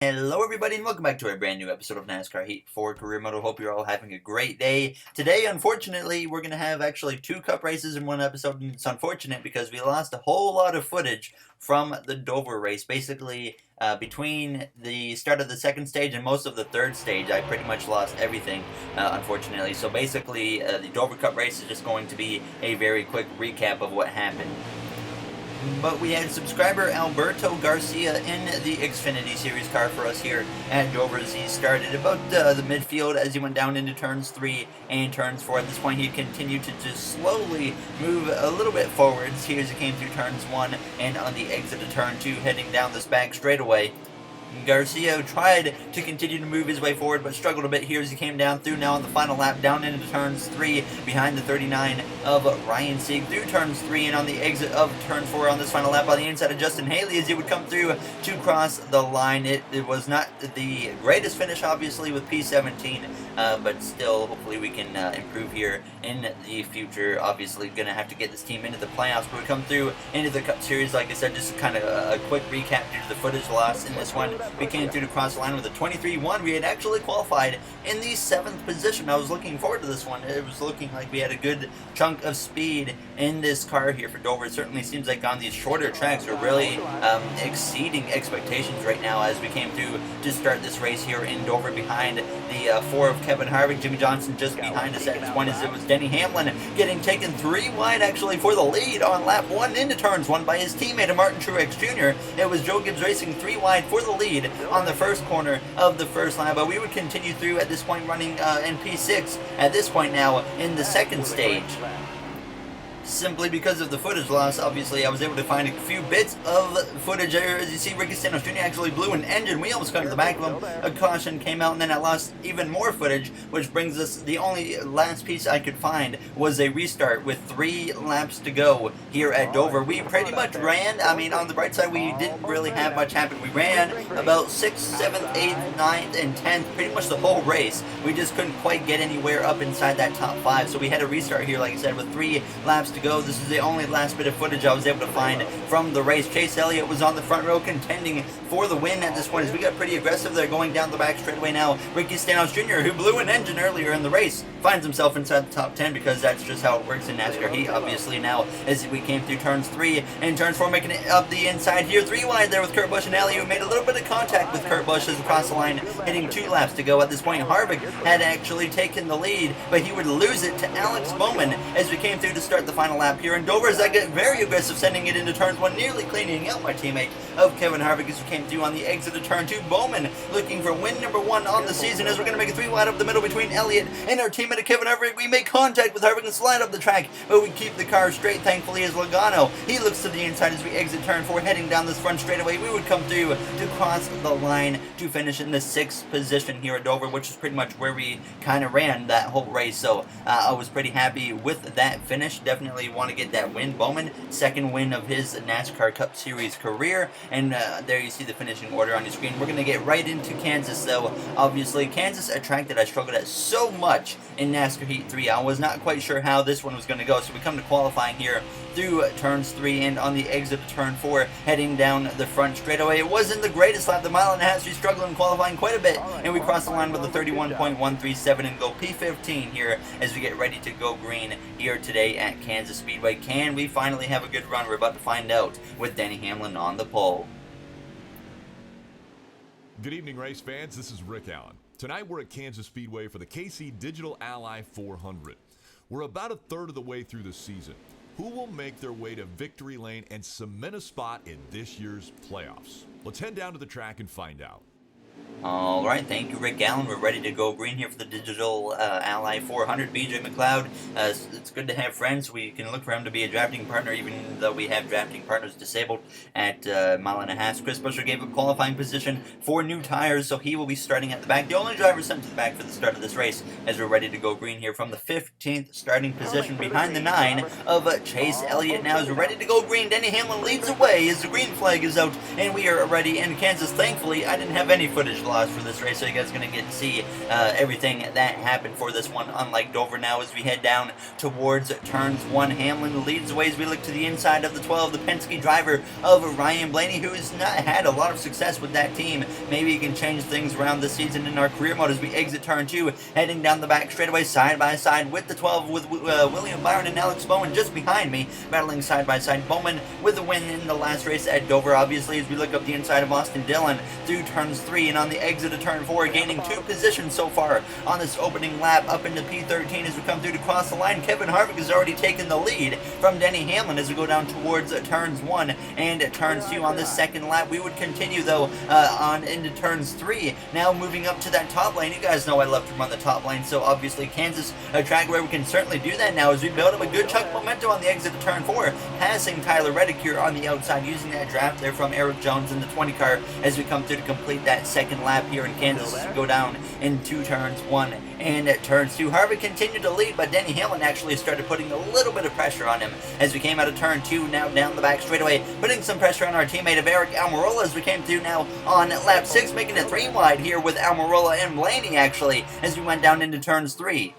Hello everybody and welcome back to a brand new episode of NASCAR Heat 4 Career Mode. Hope you're all having a great day. Today, unfortunately, we're going to have actually 2 cup races in one episode, and it's unfortunate because we lost a whole lot of footage from the Dover race. Basically, between the start of the second stage and most of the third stage, I pretty much lost everything, unfortunately. So basically, the Dover Cup race is just going to be a very quick recap of what happened. But we had subscriber Alberto Garcia in the Xfinity Series car for us here at Dover as he started about the midfield as he went down into turns 3 and turns 4. At this point, he continued to just slowly move a little bit forwards here as he came through turns 1 and on the exit of turn 2, heading down this back straightaway. Garcia tried to continue to move his way forward, but struggled a bit here as he came down through now on the final lap, down into turns 3 behind the 39 of Ryan Sieg, through turns 3 and on the exit of turn 4 on this final lap on the inside of Justin Haley as he would come through to cross the line. It was not the greatest finish, obviously, with P17, but still, hopefully we can improve here in the future. Obviously, going to have to get this team into the playoffs, but we come through into the Cup Series, like I said, just kind of a quick recap due to the footage loss in this one. We came through to cross the line with a 23-1. We had actually qualified in the 7th position. I was looking forward to this one. It was looking like we had a good chunk of speed in this car here for Dover. It certainly seems like on these shorter tracks we're really exceeding expectations right now as we came through to start this race here in Dover behind the 4 of Kevin Harvick. Jimmy Johnson just behind us at this point as it was Denny Hamlin getting taken 3 wide actually for the lead on lap 1 into turns 1 by his teammate Martin Truex Jr. It was Joe Gibbs Racing 3 wide for the lead on the first corner of the first lap, but we would continue through at this point running in P6 at this point now in the second stage. Simply because of the footage loss, obviously, I was able to find a few bits of footage there. As you see, Ricky Stenhouse Jr. actually blew an engine. We almost got to the back of him. A caution came out, and then I lost even more footage, which brings us, the only last piece I could find was a restart with 3 laps to go here at Dover. We pretty much ran, I mean, on the bright side, we didn't really have much happen. We ran about 6th, 7th, 8th, 9th, and 10th, pretty much the whole race. We just couldn't quite get anywhere up inside that top 5, so we had a restart here, like I said, with 3 laps to go. This is the only last bit of footage I was able to find from the race. Chase Elliott was on the front row contending for the win at this point as we got pretty aggressive there going down the back straightaway now. Ricky Stenhouse Jr., who blew an engine earlier in the race, finds himself inside the top 10 because that's just how it works in NASCAR Heat. Obviously now as we came through turns 3 and turns 4, making it up the inside here. 3 wide there with Kurt Busch and Elliott, who made a little bit of contact with Kurt Busch as he crossed the line, hitting 2 laps to go. At this point, Harvick had actually taken the lead, but he would lose it to Alex Bowman as we came through to start the final lap here in Dover as I get very aggressive, sending it into turns 1, nearly cleaning out my teammate of Kevin Harvick as we came through on the exit of turn 2. Bowman looking for win number 1 on the season as we're going to make a 3 wide up the middle between Elliott and our teammate of Kevin Harvick. We make contact with Harvick and slide up the track, but we keep the car straight, thankfully, as Logano, he looks to the inside as we exit turn 4, heading down this front straightaway. We would come through to cross the line to finish in the 6th position here at Dover, which is pretty much where we kind of ran that whole race, so I was pretty happy with that finish. Definitely want to get that win. Bowman, 2nd win of his NASCAR Cup Series career, and there you see the finishing order on your screen. We're going to get right into Kansas, though. Obviously, Kansas, a track that I struggled at so much in NASCAR Heat 3. I was not quite sure how this one was going to go, so we come to qualifying here through turns 3 and on the exit of turn 4, heading down the front straightaway. It wasn't the greatest lap, the mile and a half, so we struggled in qualifying quite a bit, and we cross the line with a 31.137 and go P15 here as we get ready to go green here today at Kansas Speedway. Can we finally have a good run? We're about to find out with Denny Hamlin on the pole. Good evening, race fans. This is Rick Allen. Tonight we're at Kansas Speedway for the KC Digital Ally 400. We're about a third of the way through the season. Who will make their way to victory lane and cement a spot in this year's playoffs? Let's head down to the track and find out. Alright, thank you, Rick Allen. We're ready to go green here for the Digital Ally 400. BJ McLeod, it's good to have friends. We can look for him to be a drafting partner, even though we have drafting partners disabled at mile and a half. Chris Buescher gave up qualifying position for new tires, so he will be starting at the back. The only driver sent to the back for the start of this race as we're ready to go green here from the 15th starting position behind the 9 of Chase Elliott. Now as we're ready to go green, Denny Hamlin leads away as the green flag is out, and we are ready in Kansas. Thankfully, I didn't have any footage exhaust for this race, so you guys are going to get to see everything that happened for this one, unlike Dover. Now as we head down towards turns 1, Hamlin leads the way as we look to the inside of the 12, the Penske driver of Ryan Blaney, who has not had a lot of success with that team. Maybe he can change things around this season in our career mode as we exit turn 2, heading down the back straightaway side by side with the 12, with William Byron and Alex Bowman just behind me, battling side by side. Bowman with the win in the last race at Dover, obviously, as we look up the inside of Austin Dillon through turns 3 and on the exit of turn 4, gaining 2 positions so far on this opening lap up into P13 as we come through to cross the line. Kevin Harvick has already taken the lead from Denny Hamlin as we go down towards turns 1 and turns 2 on this second lap. We would continue though on into turns 3. Now moving up to that top lane. You guys know I love to run the top lane, so obviously Kansas, a track where we can certainly do that now as we build up a good chunk of momentum on the exit of turn 4, passing Tyler Reddick here on the outside, using that draft there from Eric Jones in the 20 car as we come through to complete that second lap here in Kansas as we go down into turns 1 and turns 2. Harvick continued to lead, but Denny Hamlin actually started putting a little bit of pressure on him as we came out of turn 2, now down the back straightaway, putting some pressure on our teammate of Eric Almirola as we came through now on lap 6, making it 3 wide here with Almirola and Blaney actually as we went down into turns 3.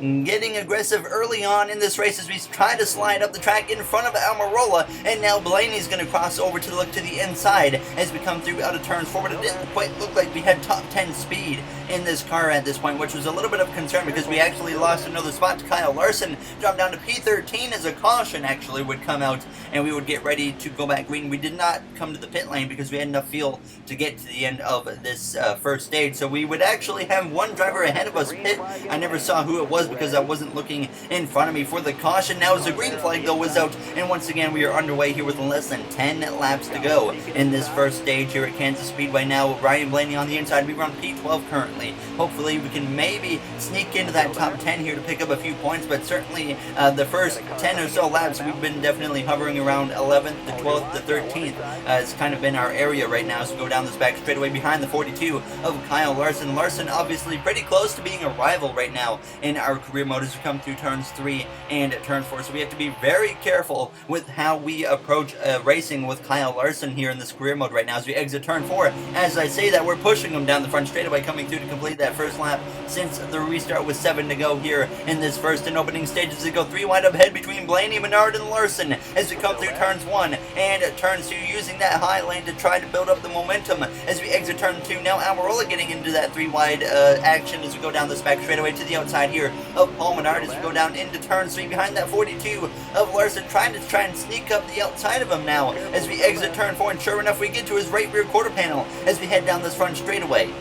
Getting aggressive early on in this race as we try to slide up the track in front of Almirola, and now Blaney's going to cross over to look to the inside as we come through out of turns 4, but it didn't quite look like we had top 10 speed in this car at this point, which was a little bit of concern because we actually lost another spot to Kyle Larson, dropped down to P13 as a caution actually would come out, and we would get ready to go back green. We did not come to the pit lane because we had enough fuel to get to the end of this first stage, so we would actually have one driver ahead of us pit. I never saw who it was because I wasn't looking in front of me for the caution. Now as the green flag though was out, and once again we are underway here with less than 10 laps to go in this first stage here at Kansas Speedway. Now Ryan Blaney on the inside, we run P12 currently. Hopefully we can maybe sneak into that top 10 here to pick up a few points, but certainly the first 10 or so laps we've been definitely hovering around 11th to 12th to 13th. It's kind of been our area right now, so go down this back straightaway behind the 42 of Kyle Larson. Larson obviously pretty close to being a rival right now in our career mode as we come through turns 3 and turn 4, so we have to be very careful with how we approach racing with Kyle Larson here in this career mode right now as we exit turn 4. As I say that, we're pushing him down the front straightaway, coming through to complete that first lap since the restart with 7 to go here in this first and opening stages. They go 3 wide up ahead between Blaney, Menard, and Larson as we come through turns 1 and turns 2, using that high lane to try to build up the momentum as we exit turn 2. Now Almirola getting into that 3 wide action as we go down this back straightaway to the outside here of Paul Menard as we go down into turn 3 behind that 42 of Larson, trying to sneak up the outside of him now as we exit turn 4, and sure enough we get to his right rear quarter panel as we head down this front straightaway.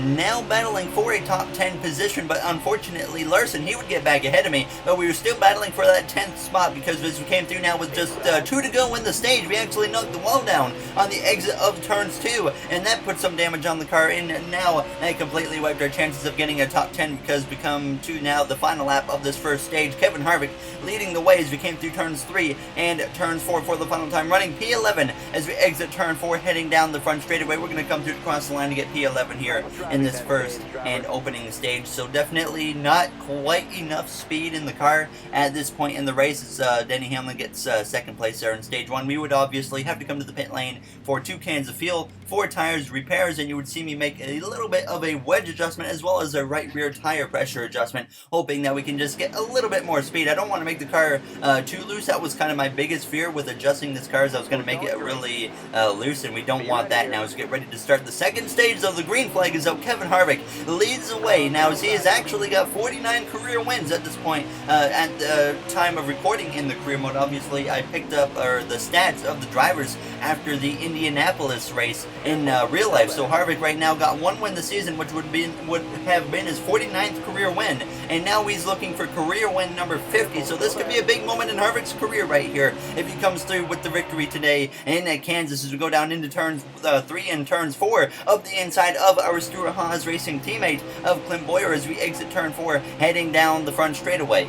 Now battling for a top 10 position, but unfortunately Larson, he would get back ahead of me, but we were still battling for that 10th spot because as we came through now with just 2 to go in the stage, we actually knocked the wall down on the exit of turns 2, and that put some damage on the car, and now that completely wiped our chances of getting a top 10 because we come to now the final lap of this first stage. Kevin Harvick leading the way as we came through turns 3 and turns 4 for the final time, running P11 as we exit turn 4, heading down the front straightaway. We're going to come through across the line to get P11 here in this first and opening stage, so definitely not quite enough speed in the car at this point in the race as Denny Hamlin gets second place there in stage 1. We would obviously have to come to the pit lane for 2 cans of fuel, 4 tires repairs, and you would see me make a little bit of a wedge adjustment as well as a right rear tire pressure adjustment, hoping that we can just get a little bit more speed. I don't want to make the car too loose. That was kind of my biggest fear with adjusting this car, as I was going to make it really loose, and we don't want that now as we get ready to start the second stage. So the green flag is out. Kevin Harvick leads the way now as he has actually got 49 career wins at this point at the time of recording in the career mode. Obviously I picked up the stats of the drivers after the Indianapolis race in real life, so Harvick right now got 1 win this season, which would have been his 49th career win, and now he's looking for career win number 50, so this could be a big moment in Harvick's career right here if he comes through with the victory today in Kansas as we go down into turns 3 and turns 4 up the inside of our Stuart Haas Racing teammate of Clint Boyer as we exit turn 4, heading down the front straightaway.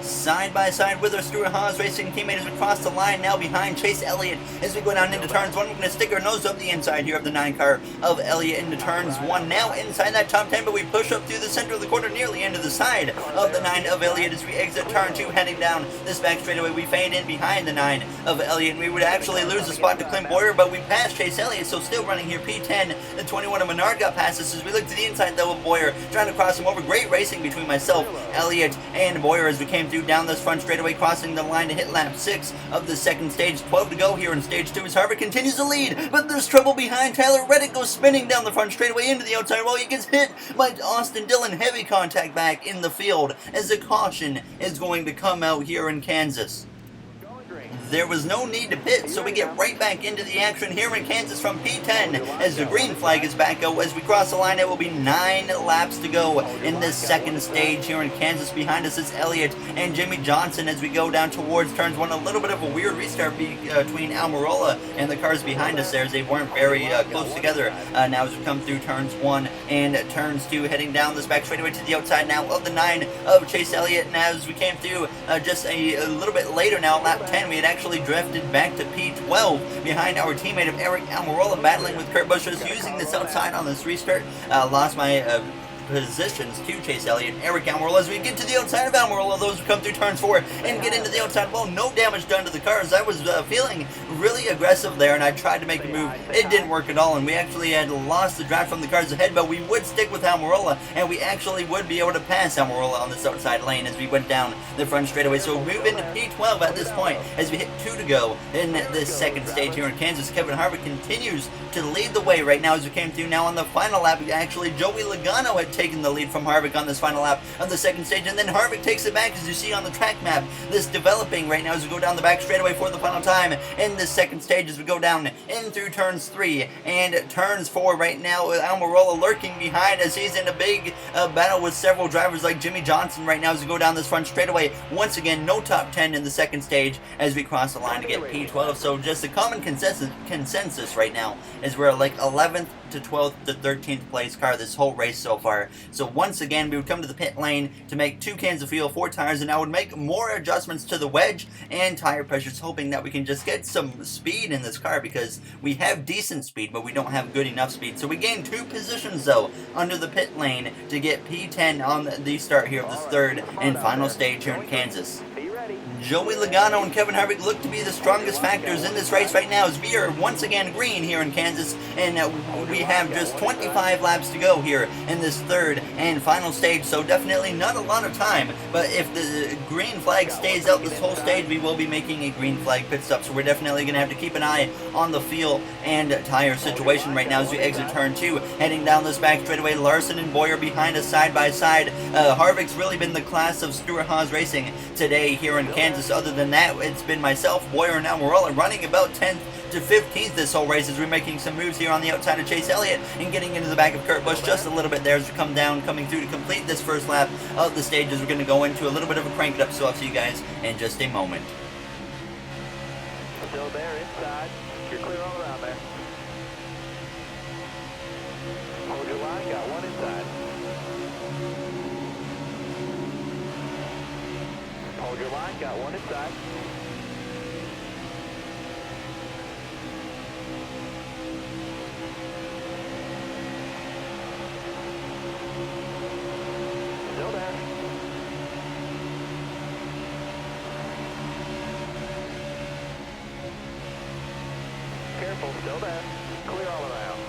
side by side with our Stewart-Haas Racing teammates across the line now behind Chase Elliott as we go down into turns 1. We're going to stick our nose up the inside here of the 9 car of Elliott into turns 1. Now inside that top 10, but we push up through the center of the corner nearly into the side of the 9 of Elliott as we exit turn 2 heading down this back straightaway. We fade in behind the 9 of Elliott and we would actually lose a spot to Clint Boyer, but we passed Chase Elliott, so still running here. P10, the 21 of Menard got past us as we look to the inside though of Boyer, trying to cross him over. Great racing between myself, Elliott, and Boyer as we came through down this front straightaway, crossing the line to hit lap 6 of the second stage. 12 to go here in stage 2 as HARVICK continues to lead, but there's trouble behind. Tyler Reddick goes spinning down the front straightaway into the outside wall. He gets hit by Austin Dillon. Heavy contact back in the field as a caution is going to come out here in Kansas. There was no need to pit, so we get right back into the action here in Kansas from P10 as the green flag is back out. As we cross the line, it will be 9 laps to go in this second stage here in Kansas. Behind us is Elliott and Jimmy Johnson as we go down towards turns 1. A little bit of a weird restart between Almirola and the cars behind us there as they weren't very close together. Now as we come through turns 1 and turns 2, heading down this back straightaway to the outside now of the 9 of Chase Elliott. And as we came through just a little bit later now, lap 10, we had actually drifted back to P12 behind our teammate of Eric Almirola, battling with Kurt Busch, just using this outside on this restart. Lost my positions to Chase Elliott and Eric Almirola as we get to the outside of Almirola. Those who come through turns 4 and get into the outside wall. No damage done to the cars. I was feeling really aggressive there and I tried to make a move. It didn't work at all and we actually had lost the drive from the cars ahead, but we would stick with Almirola and we actually would be able to pass Almirola on this outside lane as we went down the front straightaway. So we move into P12 at this point as we hit 2 to go in this second stage here in Kansas. Kevin Harvick continues to lead the way right now as we came through now on the final lap. Actually, Joey Logano had taken the lead from Harvick on this final lap of the second stage, and then Harvick takes it back as you see on the track map. This developing right now as we go down the back straightaway for the final time in this second stage as we go down in through turns 3 and turns 4 right now. Almirola lurking behind as he's in a big battle with several drivers like Jimmy Johnson right now as we go down this front straightaway. Once again, no top 10 in the second stage as we cross the line to get P12. So just a common consensus right now is we're like 11th to 12th to 13th place car this whole race so far. So once again, we would come to the pit lane to make 2 cans of fuel, 4 tires, and I would make more adjustments to the wedge and tire pressures, hoping that we can just get some speed in this car because we have decent speed, but we don't have good enough speed. So we gained 2 positions though under the pit lane to get P10 on the start here of this third and final stage here in Kansas. Joey Logano and Kevin Harvick look to be the strongest factors in this race right now as we are once again green here in Kansas, and we have just 25 laps to go here in this third and final stage, so definitely not a lot of time. But if the green flag stays out this whole stage, we will be making a green flag pit stop, so we're definitely going to have to keep an eye on the fuel and tire situation right now as we exit turn 2, heading down this back straightaway. Larson and Boyer behind us side by side. Harvick's really been the class of Stewart-Haas Racing today here in Kansas. Other than that, it's been myself, Boyer, and Almirola running about 10th to 15th this whole race as we're making some moves here on the outside of Chase Elliott and getting into the back of Kurt Busch just a little bit there as we come down, coming through to complete this first lap of the stage as we're going to go into a little bit of a crank it up. So I'll see you guys in just a moment. Still there inside. You're clear all around there. Hold your line, got one inside. Hold your line, got one inside. Still there. Careful, still there. Clear all around.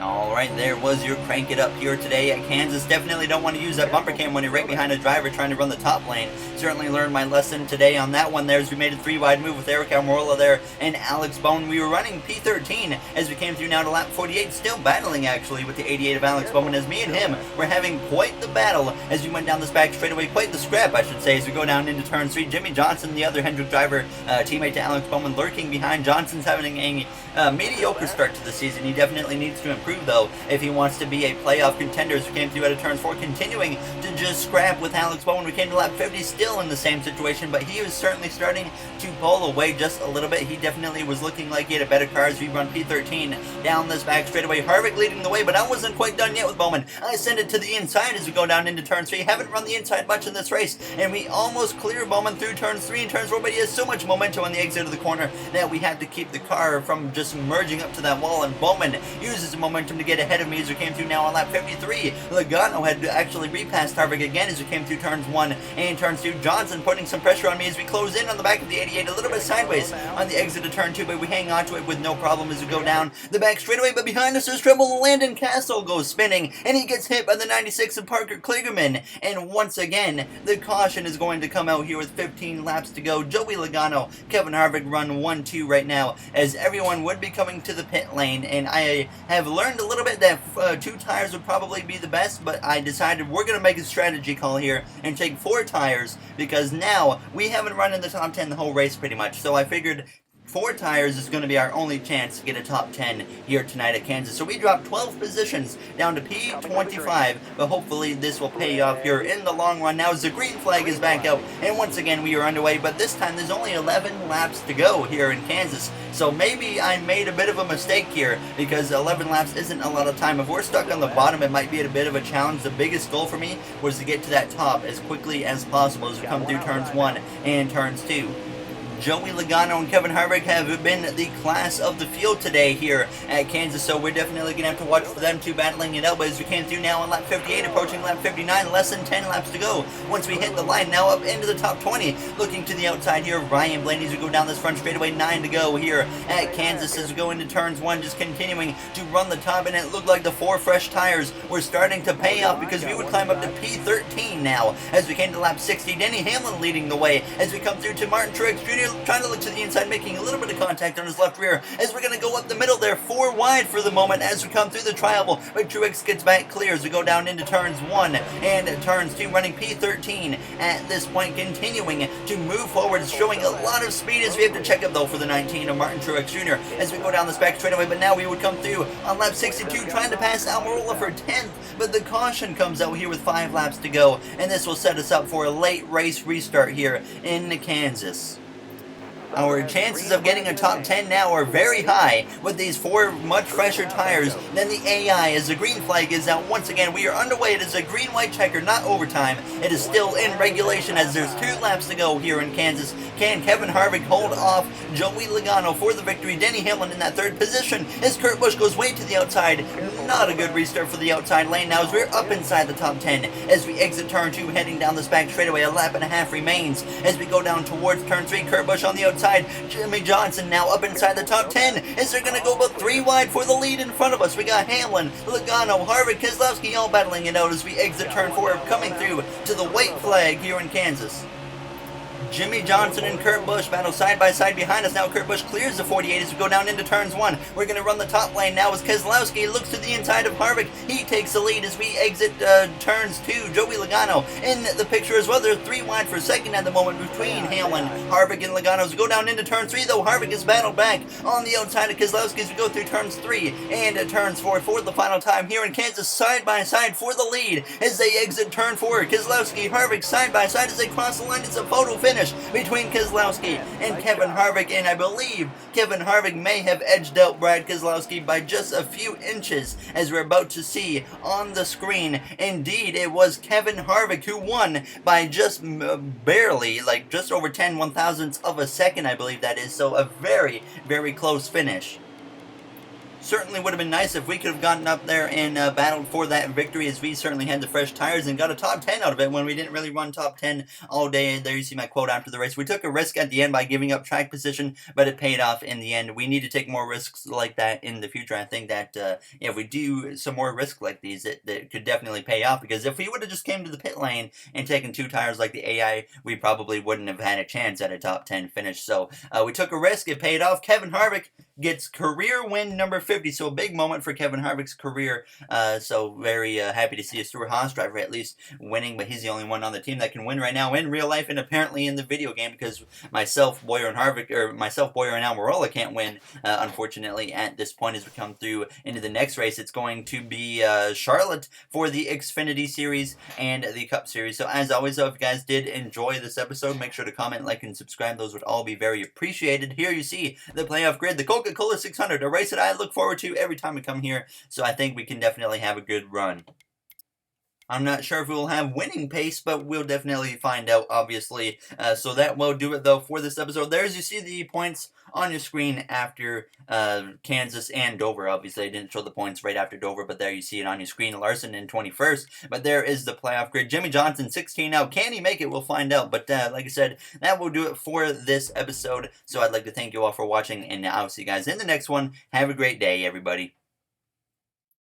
Alright, there was your crank it up here today at Kansas. Definitely don't want to use that bumper cam when you're right behind a driver trying to run the top lane. Certainly learned my lesson today on that one there as we made a 3-wide move with Eric Almirola there and Alex Bowman. We were running P13 as we came through now to lap 48, still battling actually with the 88 of Alex Bowman as me and him were having quite the battle as we went down this back straightaway, quite the scrap I should say, as we go down into turn 3. Jimmy Johnson, the other Hendrick driver, teammate to Alex Bowman, lurking behind. Johnson's having a mediocre start to the season. He definitely needs to improve improve, though, if he wants to be a playoff contender. As we came through out of turns 4, continuing to just scrap with Alex Bowman. We came to lap 50, still in the same situation, but he was certainly starting to pull away just a little bit. He definitely was looking like he had a better car as we run P13 down this back straightaway. HARVICK leading the way, but I wasn't quite done yet with Bowman. I send it to the inside as we go down into turn 3. Haven't run the inside much in this race, and we almost clear Bowman through turns 3 and turns 4, but he has so much momentum on the exit of the corner that we have to keep the car from just merging up to that wall, and Bowman uses the momentum to get ahead of me as we came through now on lap 53. Logano had actually repassed HARVICK again as we came through turns 1 and turns 2. Johnson putting some pressure on me as we close in on the back of the 88, a little bit sideways on the exit of turn 2, but we hang on to it with no problem as we go down the back straightaway. But behind us there's trouble. Landon Castle goes spinning, and he gets hit by the 96 of Parker Kligerman, and once again the caution is going to come out here with 15 laps to go. Joey Logano, Kevin Harvick run 1-2 right now as everyone would be coming to the pit lane, and I have learned a little bit that 2 tires would probably be the best, but I decided we're going to make a strategy call here and take 4 tires because now we haven't run in the top 10 the whole race pretty much, so I figured 4 tires is going to be our only chance to get a top 10 here tonight at Kansas. So we dropped 12 positions down to P25, but hopefully this will pay off here in the long run. Now as the green flag is back out, and once again we are underway, but this time there's only 11 laps to go here in Kansas. So maybe I made a bit of a mistake here because 11 laps isn't a lot of time. If we're stuck on the bottom, it might be a bit of a challenge. The biggest goal for me was to get to that top as quickly as possible as we come through turns 1 and turns 2. Joey Logano and Kevin Harvick have been the class of the field today here at Kansas, so we're definitely going to have to watch for them two battling it out. But as we came through now on lap 58, approaching lap 59, less than 10 laps to go. Once we hit the line, now up into the top 20. Looking to the outside here, Ryan Blaney as we go down this front straightaway, 9 to go here at Kansas as we go into turns 1, just continuing to run the top, and it looked like the 4 fresh tires were starting to pay off because we would climb up to P13 now as we came to lap 60. Denny Hamlin leading the way as we come through to Martin Truex Jr. trying to look to the inside, making a little bit of contact on his left rear as we're going to go up the middle there, 4 wide for the moment as we come through the tri-oval, but Truex gets back clear as we go down into turns 1 and turns 2, running P13 at this point, continuing to move forward, showing a lot of speed as we have to check up though for the 19 of Martin Truex Jr. as we go down this back straightaway. But now we would come through on lap 62 trying to pass Almirola for 10th, but the caution comes out here with 5 laps to go, and this will set us up for a late race restart here in Kansas. Our chances of getting a top 10 now are very high with these 4 much fresher tires than the AI as the green flag is out. Once again, we are underway. It is a green-white checker, not overtime. It is still in regulation as there's 2 laps to go here in Kansas. Can Kevin Harvick hold off Joey Logano for the victory? Denny Hamlin in that 3rd position as Kurt Busch goes way to the outside. Not a good restart for the outside lane now as we're up inside the top 10 as we exit turn 2, heading down this back straightaway. A lap and a half remains as we go down towards turn 3. Kurt Busch on the outside. Jimmy Johnson now up inside the top 10 as they're going to go about 3 wide for the lead in front of us. We got Hamlin, Logano, Harvick, Keselowski all battling it out as we exit turn 4, coming through to the white flag here in Kansas. Jimmy Johnson and Kurt Busch battle side by side behind us. Now Kurt Busch clears the 48 as we go down into turns 1. We're going to run the top lane now as Keselowski looks to the inside of Harvick. He takes the lead as we exit turns 2. Joey Logano in the picture as well. They're 3 wide for second at the moment between Hamlin, Harvick, and Logano. As we go down into turn 3 though, Harvick is battled back on the outside of Keselowski as we go through turns 3 and turns 4 for the final time here in Kansas, side by side for the lead as they exit turn 4. Keselowski, Harvick side by side as they cross the line. It's a photo finish between Keselowski and Kevin Harvick, and I believe Kevin Harvick may have edged out Brad Keselowski by just a few inches as we're about to see on the screen. Indeed, it was Kevin Harvick who won by just barely, like just over 10 1/1000ths of a second, I believe that is, so a very, very close finish. Certainly would have been nice if we could have gotten up there and battled for that victory, as we certainly had the fresh tires and got a top 10 out of it when we didn't really run top 10 all day. There you see my quote after the race. We took a risk at the end by giving up track position, but it paid off in the end. We need to take more risks like that in the future. I think that if we do some more risks like these, it could definitely pay off, because if we would have just came to the pit lane and taken 2 tires like the AI, we probably wouldn't have had a chance at a top 10 finish. So we took a risk. It paid off. Kevin Harvick gets career win number 50 50. So a big moment for Kevin Harvick's career. So very happy to see a Stewart Haas driver at least winning, but he's the only one on the team that can win right now in real life and apparently in the video game, because myself, Boyer, and Almirola can't win, unfortunately, at this point as we come through into the next race. It's going to be Charlotte for the Xfinity Series and the Cup Series. So as always, though, if you guys did enjoy this episode, make sure to comment, like, and subscribe. Those would all be very appreciated. Here you see the playoff grid, the Coca-Cola 600, a race that I look forward to every time we come here, so I think we can definitely have a good run. I'm not sure if we'll have winning pace, but we'll definitely find out, obviously. So that will do it, though, for this episode. There's, you see the points on your screen after Kansas and Dover. Obviously, I didn't show the points right after Dover, but there you see it on your screen. Larson in 21st, but there is the playoff grid. Jimmy Johnson, 16 now. Can he make it? We'll find out. But like I said, that will do it for this episode. So I'd like to thank you all for watching, and I'll see you guys in the next one. Have a great day, everybody.